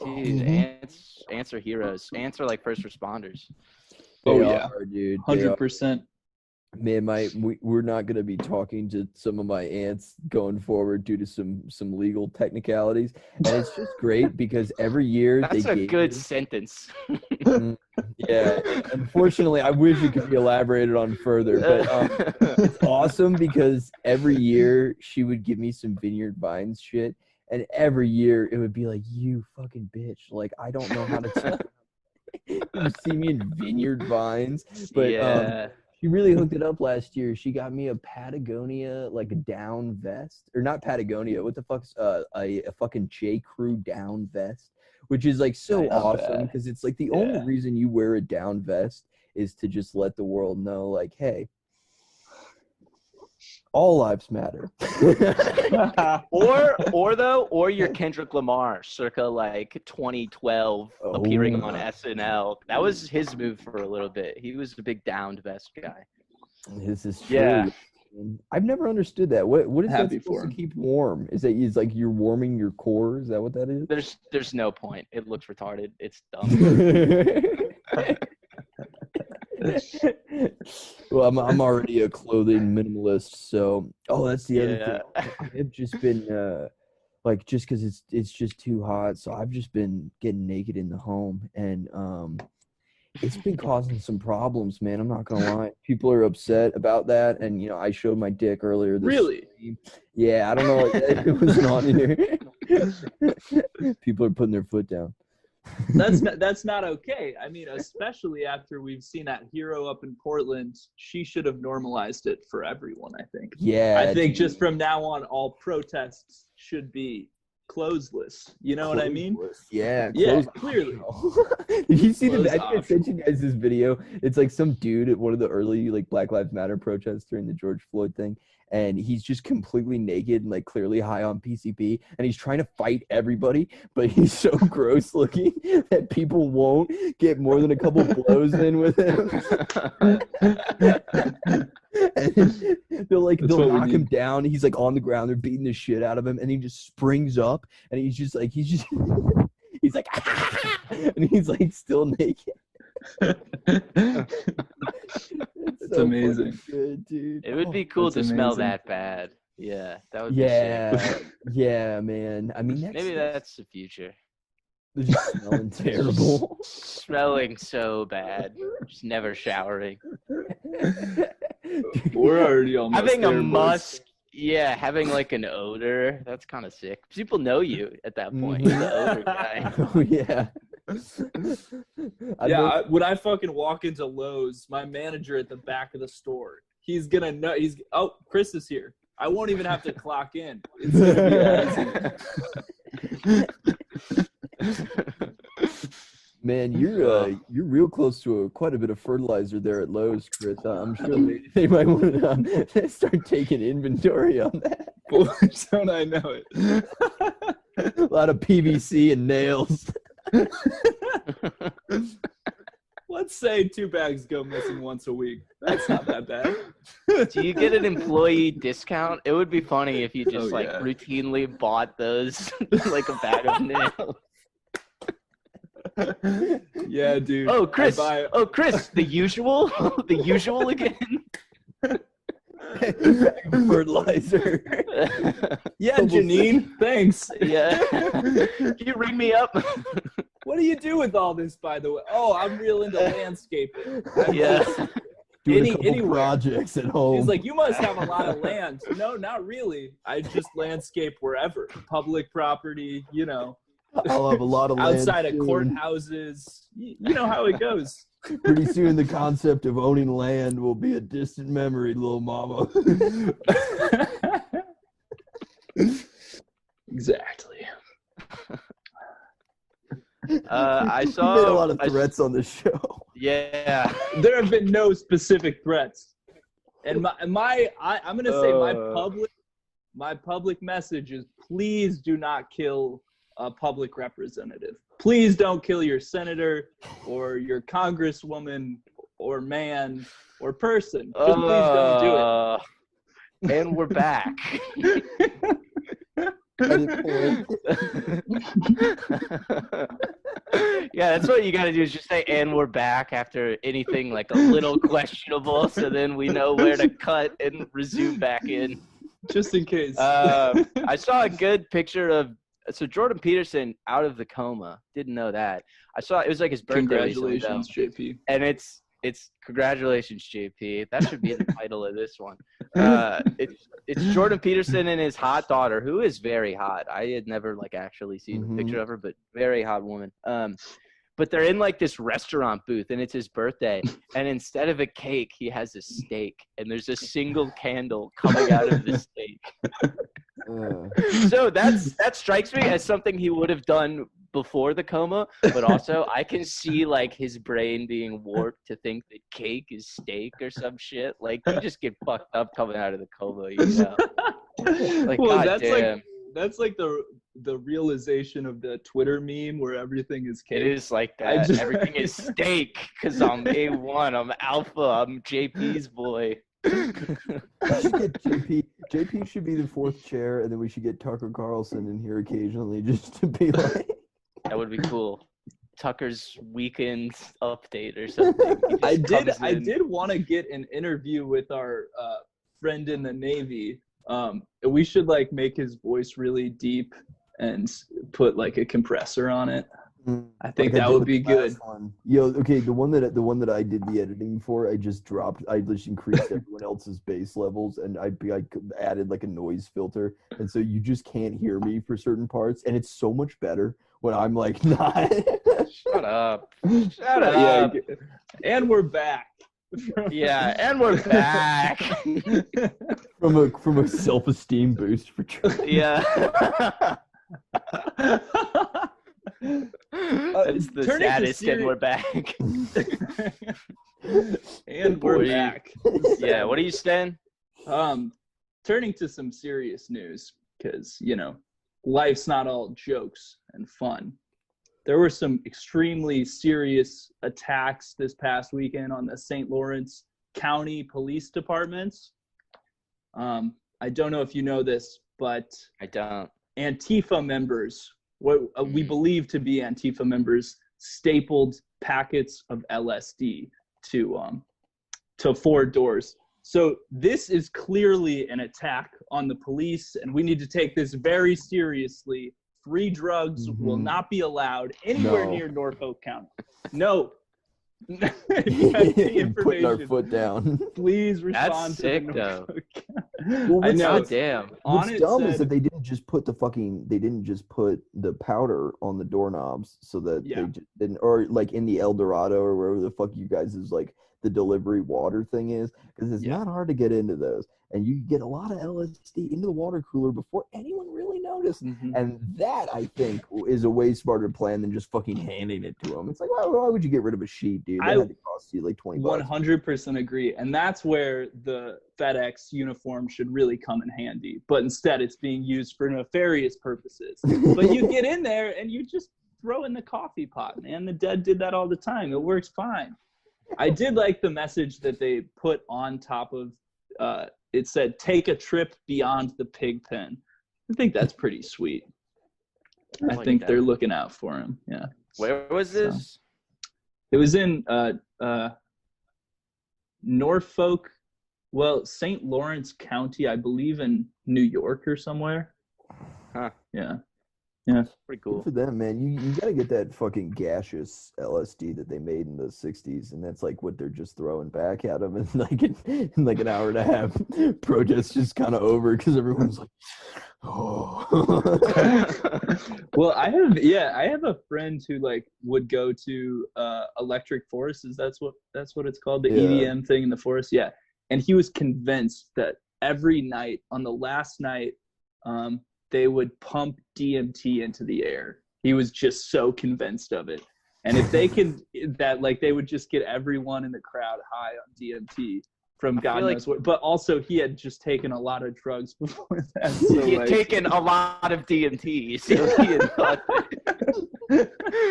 Dude, ants are heroes. Ants are like first responders. They are, dude. 100%. Man, we're not going to be talking to some of my aunts going forward due to some legal technicalities, and it's just great because every year that's a good sentence. Yeah, unfortunately, I wish it could be elaborated on further, but it's awesome because every year she would give me some Vineyard Vines shit, and every year it would be like, you fucking bitch, like I don't know how to you see me in Vineyard Vines, but she really hooked it up last year. She got me a Patagonia, like a down vest, or not Patagonia. What the fuck's a fucking J. Crew down vest, which is like so awesome because it's like the only reason you wear a down vest is to just let the world know, like, hey, all lives matter. or you're Kendrick Lamar circa like 2012 appearing on SNL. That was his move for a little bit. He was a big downed vest guy. This is true. Yeah. I've never understood that. What is that supposed to keep warm? Is like you're warming your core? Is that what that is? There's no point. It looks retarded. It's dumb. Well, I'm already a clothing minimalist, so that's the other thing. I've just been like, just because it's just too hot, so I've just been getting naked in the home, and it's been causing some problems, man. I'm not gonna lie. People are upset about that, and you know, I showed my dick earlier. Really? Yeah, I don't know. It was not here. People are putting their foot down. That's not okay. I mean, especially after we've seen that hero up in Portland, she should have normalized it for everyone, I think. Yeah. I think just from now on, all protests should be clothesless. You know what I mean? Yeah. Yeah, clearly. Did you see I think I sent you guys this video. It's like some dude at one of the early like Black Lives Matter protests during the George Floyd thing. And he's just completely naked and like clearly high on PCP, and he's trying to fight everybody, but he's so gross looking that people won't get more than a couple blows in with him. And they'll knock him down. He's like on the ground. They're beating the shit out of him, and he just springs up, and he's like he's like and he's like still naked. It's so amazing. Good, dude. It would be cool to smell that bad. Yeah, that would be sick. Yeah, man. I mean, maybe that's the future. Just smelling terrible. Smelling so bad. Just never showering. We're already almost having there, a musk. Yeah, having like an odor. That's kind of sick. People know you at that point. You're the odor guy. Oh yeah. When I fucking walk into Lowe's, my manager at the back of the store, he's gonna know. Chris is here. I won't even have to clock in. It's gonna be Man, you're real close to quite a bit of fertilizer there at Lowe's, Chris. I'm sure they might want to start taking inventory on that. Boy, don't I know it. A lot of PVC and nails. Let's say 2 bags go missing once a week. That's not that bad. Do you get an employee discount? It would be funny if you just routinely bought those like a bag of nails. Yeah, dude. Oh, Chris, the usual? The usual again? Fertilizer. Yeah, Janine, thanks. Yeah. Can you ring me up? What do you do with all this, by the way? Oh, I'm real into landscaping. Yeah. Doing a couple projects at home. He's like, you must have a lot of land. No, not really. I just landscape wherever. Public property, you know. I'll have a lot of land outside of soon. courthouses. You know how it goes. Pretty soon the concept of owning land will be a distant memory, little mama. Exactly. I saw made a lot of threats on this show. Yeah. There have been no specific threats. And I'm gonna say my public message is, please do not kill a public representative. Please don't kill your senator or your congresswoman or man or person. Just please don't do it. And we're back. Yeah, that's what you got to do, is just say, and we're back, after anything like a little questionable, so then we know where to cut and resume back in. Just in case. I saw a good picture of Jordan Peterson out of the coma. Didn't know that. I saw it was like his birthday. Congratulations, JP. And it's congratulations, JP. That should be the title of this one. It's Jordan Peterson and his hot daughter, who is very hot. I had never actually seen a picture of her, but very hot woman. But they're in this restaurant booth, and it's his birthday. And instead of a cake, he has a steak, and there's a single candle coming out of the steak. So that strikes me as something he would have done before the coma, but also I can see his brain being warped to think that cake is steak or some shit. You just get fucked up coming out of the coma, you know. Well, God damn. that's the realization of the Twitter meme where everything is cake. It is like that. Everything is steak because I'm A1. I'm alpha. I'm JP's boy. We should get JP. JP should be the fourth chair, and then we should get Tucker Carlson in here occasionally just to be like. That would be cool. Tucker's weekend update or something. I did want to get an interview with our friend in the Navy. We should make his voice really deep and put a compressor on it. I think that would be good. Yo, okay, the one that I did the editing for, I just increased everyone else's bass levels, and I added a noise filter, and so you just can't hear me for certain parts, and it's so much better when I'm not. Shut up. Shut up. Yeah, and we're back. Yeah, and we're back. from a self-esteem boost for sure. Yeah. It's the saddest, and we're back. And we're back. Yeah, what are you saying? Turning to some serious news, because life's not all jokes and fun. There were some extremely serious attacks this past weekend on the St. Lawrence County Police Departments. I don't know if you know this, but I don't. Antifa members, what we believe to be Antifa members, stapled packets of LSD to 4 doors. So this is clearly an attack on the police, and we need to take this very seriously. Free drugs will not be allowed anywhere near Norfolk County. No. Putting our foot down. Please respond. That's sick, though. Well, I know. Damn. What's dumb is that they didn't just put the powder on the doorknobs, so that they just didn't, or in the El Dorado or wherever the fuck you guys is the the delivery water thing is, because it's not hard to get into those. And you get a lot of LSD into the water cooler before anyone really noticed. And that, I think, is a way smarter plan than just fucking handing it to them. It's like, why would you get rid of a sheet, dude? That had to cost you like $20. 100% agree. And that's where the FedEx uniform should really come in handy. But instead, it's being used for nefarious purposes. But you get in there and you just throw in the coffee pot, man. The dead did that all the time. It works fine. I did like the message that they put on top of it said, "Take a trip beyond the pig pen." I think that's pretty sweet. I think they're looking out for him. Yeah. Where was this? It was in Norfolk, St. Lawrence County, I believe, in New York or somewhere. Huh. Yeah. Pretty cool. Good for them, man. You got to get that fucking gaseous LSD that they made in the 60s, and that's like what they're just throwing back at them. And like in like an hour and a half, protests just kind of over because everyone's like, oh. Well, I have a friend who like would go to Electric Forests. That's what it's called, the EDM thing in the forest. Yeah. And he was convinced that every night, on the last night, they would pump DMT into the air. He was just so convinced of it. And if they could, they would just get everyone in the crowd high on DMT from God knows what. But also, he had just taken a lot of drugs before that. So he had taken a lot of DMT, so he had thought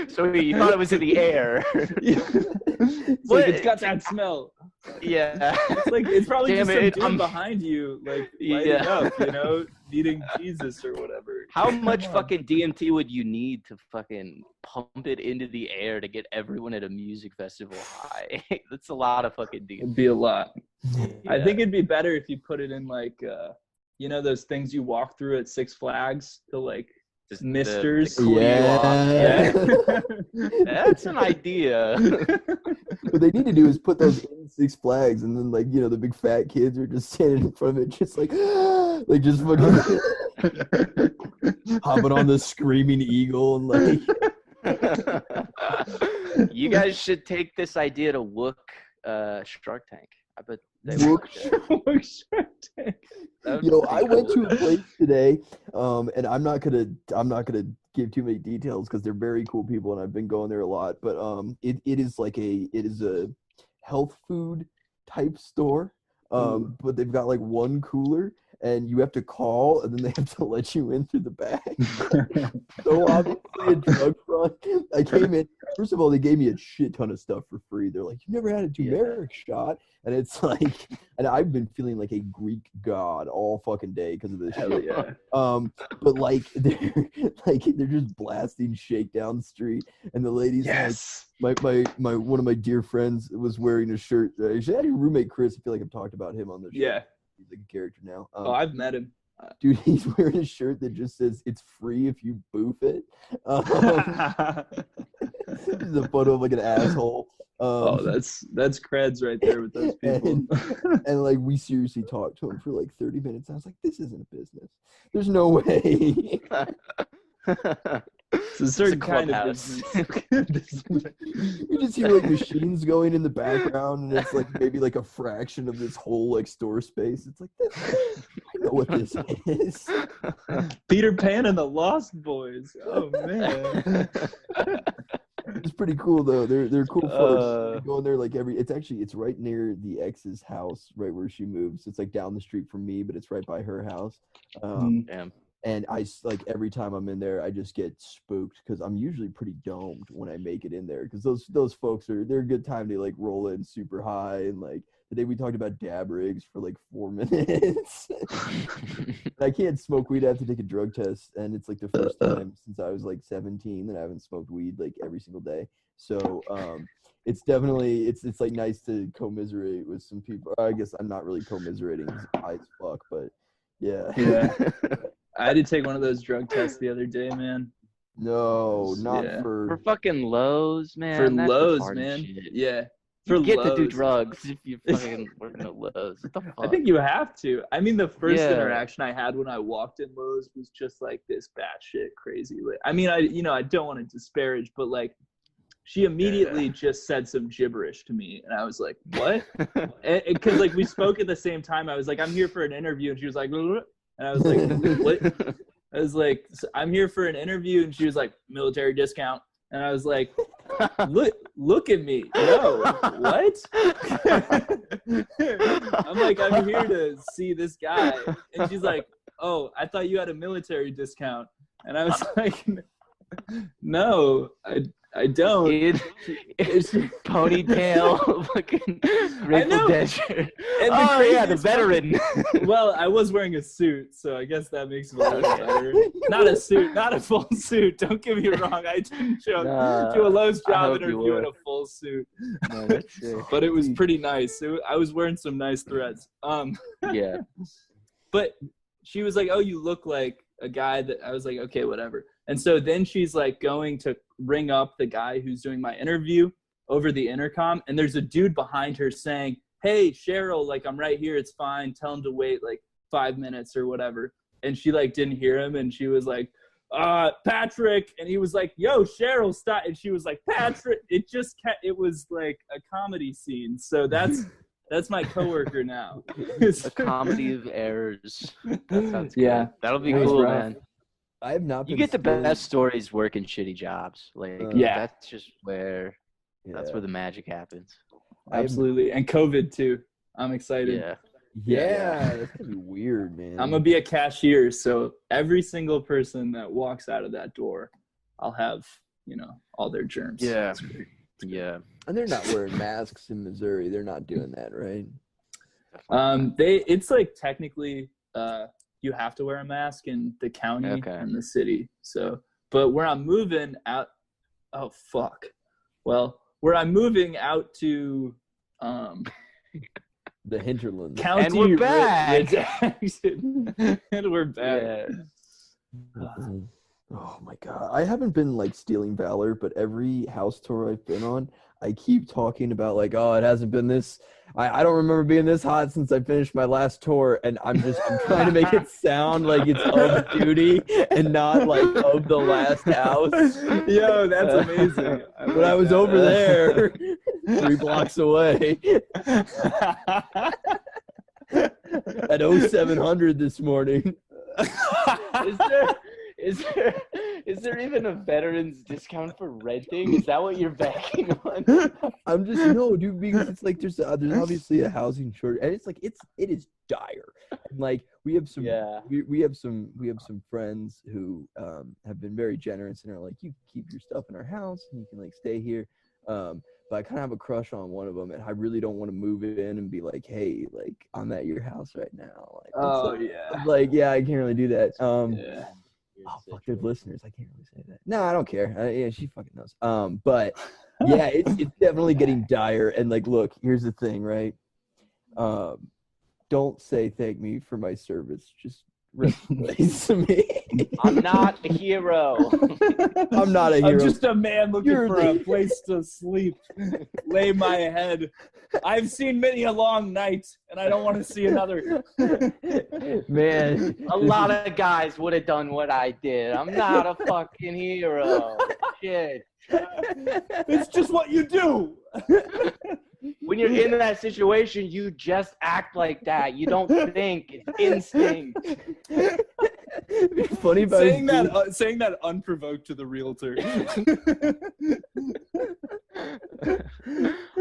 so he thought it was in the air. It's like, it's got that smell. Yeah. It's probably just some dude behind you, like, lighting up, needing Jesus or whatever. How much fucking DMT would you need to fucking pump it into the air to get everyone at a music festival high? That's a lot of fucking DMT. It'd be a lot. Yeah. I think it'd be better if you put it in like, those things you walk through at Six Flags, the like just misters. That's an idea. What they need to do is put those in Six Flags, and then like the big fat kids are just standing in front of it, just like just fucking hopping on the screaming eagle and like. You guys should take this idea to Wook Shark Tank. I bet they Wook Shark Tank. I went to a place today, and I'm not gonna give too many details because they're very cool people, and I've been going there a lot. But it is a health food type store, but they've got like one cooler, and you have to call, and then they have to let you in through the back. So obviously a drug front. I came in. First of all, they gave me a shit ton of stuff for free. They're like, "You never had a turmeric shot," and it's like, and I've been feeling like a Greek god all fucking day because of this shit. Yeah. But like they're just blasting Shakedown Street, and the ladies like my one of my dear friends was wearing a shirt. Actually, I had your roommate Chris. I feel like I've talked about him on the show. Yeah. He's like a character now. I've met him. Dude, he's wearing a shirt that just says "It's free if you boof it." It's a photo of like an asshole. That's creds right there with those people. And like we seriously talked to him for like 30 minutes. I was like, "This isn't a business. There's no way." It's a certain kind of business. You just hear like machines going in the background, and it's like maybe like a fraction of this whole like store space. It's like, I know what this is. Peter Pan and the Lost Boys. Oh man. It's pretty cool though. They're cool folks. Going there like it's right near the ex's house, right where she moves. It's like down the street from me, but it's right by her house. Damn. And I like every time I'm in there, I just get spooked because I'm usually pretty domed when I make it in there because those folks they're a good time to like roll in super high. And like the day we talked about dab rigs for like 4 minutes. I can't smoke weed. I have to take a drug test, and it's like the first time since I was like 17 that I haven't smoked weed like every single day. So it's definitely it's like nice to commiserate with some people. I guess I'm not really commiserating because I'm high as fuck, but yeah. I had to take one of those drug tests the other day, man. No, not for fucking Lowe's, man. For Lowe's, man. Shit. Yeah. You get to do drugs if you fucking work at Lowe's. What the fuck? I think you have to. I mean, the first interaction I had when I walked in Lowe's was just like this batshit crazy. I mean, I don't want to disparage, but like she immediately just said some gibberish to me, and I was like, what? Because like we spoke at the same time. I was like, I'm here for an interview, and she was like, and I was like, what? I was like, I'm here for an interview, and she was like, military discount, and I was like, look at me. No, what? I'm like, I'm here to see this guy, and she's like, oh, I thought you had a military discount, and I was like, no, I don't. It's ponytail, fucking wrinkled desert. Oh yeah, the veteran. Well, I was wearing a suit, so I guess that makes it a little better. Not a suit, not a full suit. Don't get me wrong. I didn't do a Lowe's job interview in a full suit. No, that's sick. But it was pretty nice. I was wearing some nice threads. Yeah. But she was like, "Oh, you look like a guy that." I was like, "Okay, whatever." And so then she's like going to ring up the guy who's doing my interview over the intercom. And there's a dude behind her saying, hey, Cheryl, like, I'm right here. It's fine. Tell him to wait like 5 minutes or whatever. And she like didn't hear him. And she was like, Patrick. And he was like, yo, Cheryl, stop. And she was like, Patrick. It was like a comedy scene. So that's my coworker now. A comedy of errors. That sounds good. Yeah. That'll be cool, man. I have not. You get the best stories working shitty jobs. Like, that's just where that's where the magic happens. Absolutely, and COVID too. I'm excited. Yeah, that's gonna be weird, man. I'm gonna be a cashier, so every single person that walks out of that door, I'll have all their germs. Yeah, yeah. And they're not wearing masks in Missouri. They're not doing that, right? It's like technically. You have to wear a mask in the county and the city. So, but where I'm moving out, where I'm moving out to, the hinterlands. County, and we're back. And we're back. Yeah. Oh my God. I haven't been like stealing valor, but every house tour I've been on, I keep talking about like, oh, it hasn't been this. I don't remember being this hot since I finished my last tour, and I'm trying to make it sound like it's of duty and not like of the last house. Yo, that's amazing. But I was over there 3 blocks away at 0700 this morning. Is there even a veterans discount for renting? Is that what you're banking on? I'm just no, dude, because it's like there's obviously a housing shortage, and it's like it is dire. And like we have some we have some friends who have been very generous and are like, you keep your stuff in our house and you can like stay here. But I kind of have a crush on one of them, and I really don't want to move in and be like, hey, like I'm at your house right now. Like, I can't really do that. Oh, fuck, there's listeners. I can't really say that. No, I don't care. Yeah, she fucking knows. But yeah, it's definitely getting dire. And like, look, here's the thing, right? Don't say thank me for my service. Just replace me. I'm not a hero. I'm not a hero. I'm just a man looking for a place to sleep, lay my head. I've seen many a long night, and I don't want to see another. Man, a lot of guys would have done what I did. I'm not a fucking hero. Shit. It's just what you do. When you're in that situation, you just act like that. You don't think. It's instinct. Funny about saying that unprovoked to the realtor.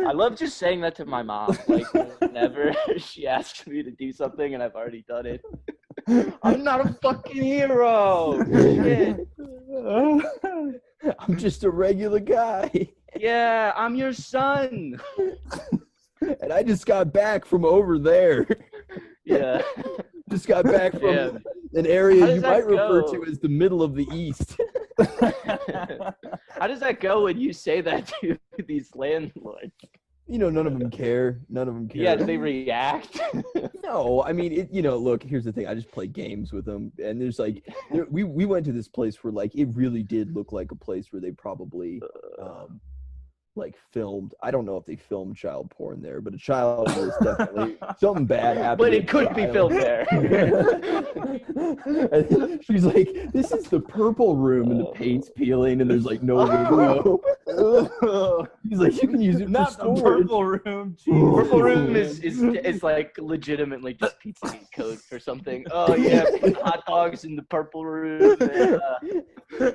I love just saying that to my mom. Like whenever she asks me to do something and I've already done it. I'm not a fucking hero. Shit. I'm just a regular guy. Yeah, I'm your son. And I just got back from over there. Yeah. Just got back from an area you might refer to as the middle of the East. How does that go when you say that to these landlords? You know, none of them care. Yeah, do they react? No, I mean, look, here's the thing. I just play games with them. And there's like, we went to this place where like, it really did look like a place where they probably, like filmed. I don't know if they filmed child porn there, but a child was definitely something bad happened. But it could be filmed there. And she's like, "This is the purple room, and the paint's peeling, and there's like no window." He's like, "You can use it Not for the storage." purple room. Purple room is like legitimately just pizza code or something. Oh yeah, hot dogs in the purple room.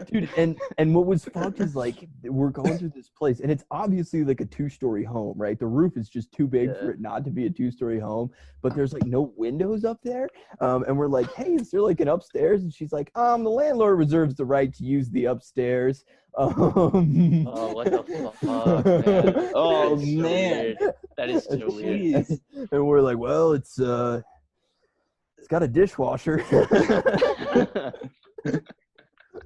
Dude, and what was fucked is like we're going through this place, and it's obviously like a 2-story home, right? The roof is just too big for it not to be a 2-story home, but there's like no windows up there. And we're like, "Hey, is there like an upstairs?" And she's like, "The landlord reserves the right to use the upstairs." Oh, what the fuck, man. Oh That is so man, weird. That is so weird. jeez. And we're like, "Well, it's got a dishwasher."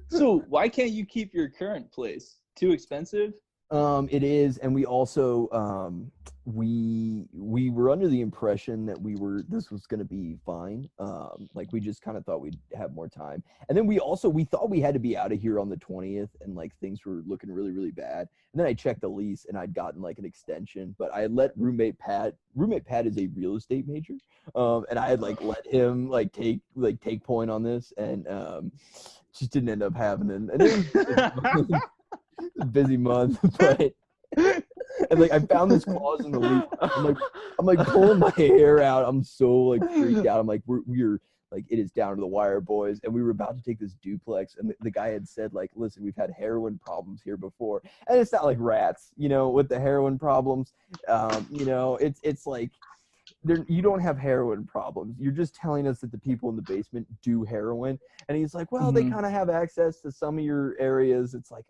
So why can't you keep your current place? Too expensive? It is, and we also we were under the impression that this was gonna be fine. Like we just kind of thought we'd have more time, and then we thought we had to be out of here on the 20th, and like things were looking really really bad. And then I checked the lease, and I'd gotten like an extension, but I had let roommate Pat is a real estate major, and I had like let him take point on this, and just didn't end up happening. And it was a busy month, but and like I found this clause in the lease. I'm like pulling my hair out. I'm so like freaked out. I'm like we're like it is down to the wire, boys. And we were about to take this duplex, and the guy had said like, "Listen, we've had heroin problems here before, and it's not like rats, with the heroin problems. It's like." You don't have heroin problems. You're just telling us that the people in the basement do heroin." And he's like, "Well, they kind of have access to some of your areas." It's like,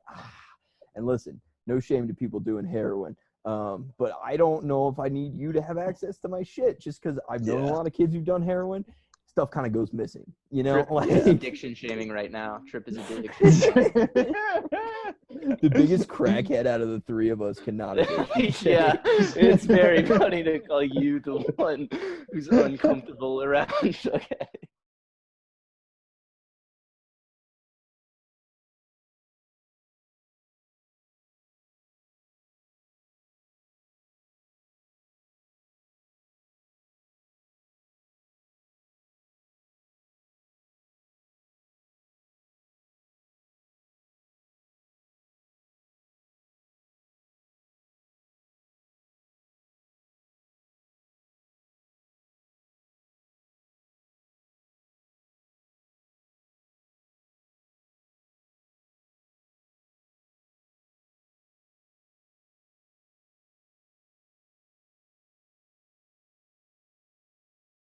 and listen, no shame to people doing heroin. But I don't know if I need you to have access to my shit just because I've known a lot of kids who've done heroin. Stuff kind of goes missing, Trip is addiction shaming right now. Trip is addiction shaming. The biggest crackhead out of the three of us cannot addiction shame. Yeah, it's very funny to call you the one who's uncomfortable around. Okay.